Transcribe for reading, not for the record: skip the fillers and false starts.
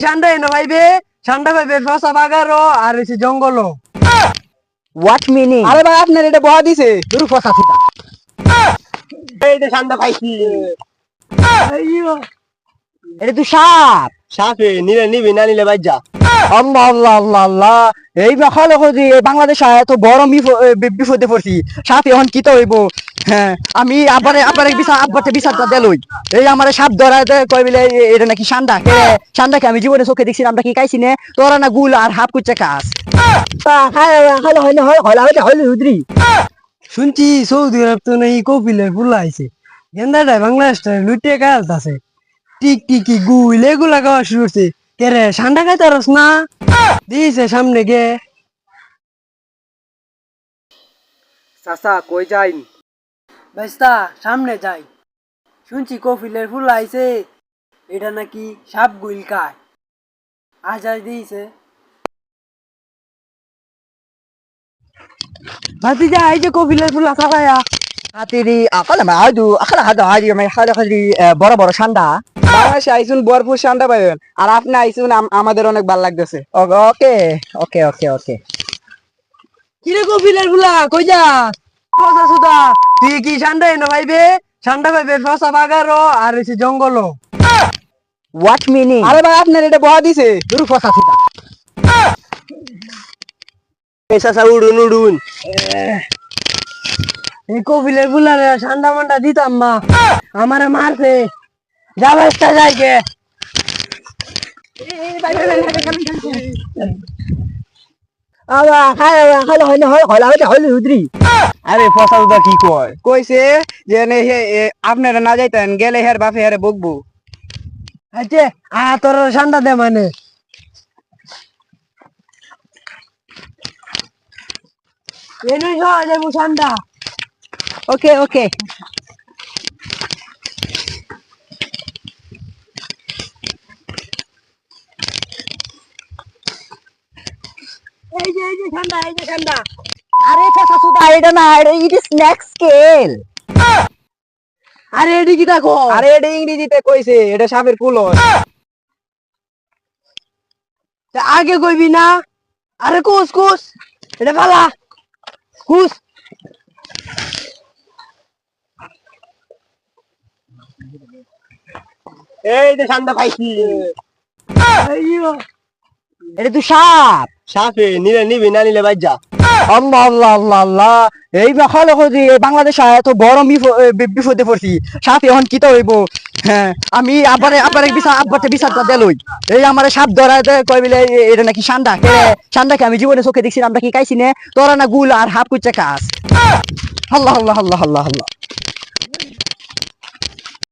ঠান্ডা এনে পাইবে ঠান্ডা পাইবে ফসা বাগারও আর হইছে জঙ্গলও। What meaning? আরে ভাই আপনার এটা বহা দিছে। দুরু ফসা থুতা। এই যে ঠান্ডা পাইছি। আইয়ো এটা তো সাপ। সাপে নিলে নিবি না নিলে বাইজা। আল্লাহ আল্লাহ আল্লাহ আল্লাহ, এই মখালে কই বাংলাদেশ এত বড় বিপদে পড়ছি। সাপ এখন কি তো হইব? হ্যাঁ, আমি আবারে বিচারটা দেলই। এই আমারে সাপ ধরা কই বলে এটা নাকি সান্ডা। সান্ডাকে আমি জীবনে চোখে দেখছি, আমরা কি খাইছি না? তোরা না গুল আর হাফ কুচে কাজ। খাইলে হয় না, হয় হুদরি। শুনছি সৌদি আরব তো নাকি কপিলের ফুল আইছে, গেন্দাটাই বাংলাদেশটা লুটে কাজ আছে, টিকটিকি গুইল এগুলা খাওয়া শুরু করছে। কে রে ঠান্ডা খাইতে পারস না? দিয়েছে সামনে গে। চাচা কই যাইন? বেস্তা সামনে যাই, শুনছি কপিলের ফুল আইছে, এটা নাকি সাপ গুইল খায়। আজাই দিয়েছে ভাতিজা, এই যে কপিলের ফুল খাওয়া হাতিরি আকলা মা আদু আকলা হাদা হাদি মা খালা খালি বড় বড় সান্ডা। বাংলাদেশে আইসুন ভরপুর ঠান্ডা পাইবেন, আর আপনি আইসুন আমাদের অনেক ভালো লাগতেছে। ওকে ওকে ওকে ওকে। কিরে কপিলের ফুলা কই যা? ফসা সুদা তুই কি ঠান্ডা এনে পাইবে ঠান্ডা পাইবে ফসা বাগারও আর হইছে জঙ্গলও। What meaning? আরে ভাই আপনার এটা বহা দিছে। দুরু ফসা থুতা। চাচা উড়ুন উড়ুন। এই কপিলের ফুলারে ঠান্ডা মান্ডা দিতাম মা, আমারে মারছে। যা বেস্তা যাই গে। খাইলে হয় না, হয় হুদরি। আরে ফসলটা কি কয়? কইছে যে আপনারা না যাইতেন, গেলে হের বাপে হেরে বকবো। আচ্ছা তোর ঠান্ডা দে মানে এনে যাবো ঠান্ডা। ওকে ওকে। এই যে ঠান্ডা, এই যে ঠান্ডা। আরে ফসা থুতা, এটা না, এটা ইট ইজ স্ন্যাক স্কেল। আরে এডি কি দেখো? আরে এটা ইংরেজিতে কইছে, এটা সাপের কুলস। আগে কইবি না? আরে কুস কুস এটা ফালা কুস। এই যে ঠান্ডা পাইছি। আইয়ো এটা তো সাপ। সাপে নিলে নিবি না নিলে বাইজা। আল্লাহ আল্লাহ আল্লাহ আল্লাহ, এই মখালে কই বাংলাদেশ এত বড় বিপদে পড়ছি। সাপ এখন কি তো হইব? হ্যাঁ, আমি আবারে বিচারটা দেলই। এই আমারে সাপ ধরা কই বলে এটা নাকি সান্ডা। সান্ডাকে আমি জীবনে চোখে দেখছি, আমরা কি খাইছি না? তোরা না গুল আর হাফ কুচে কাজ। আল্লাহ আল্লাহ আল্লাহ আল্লাহ আল্লাহ।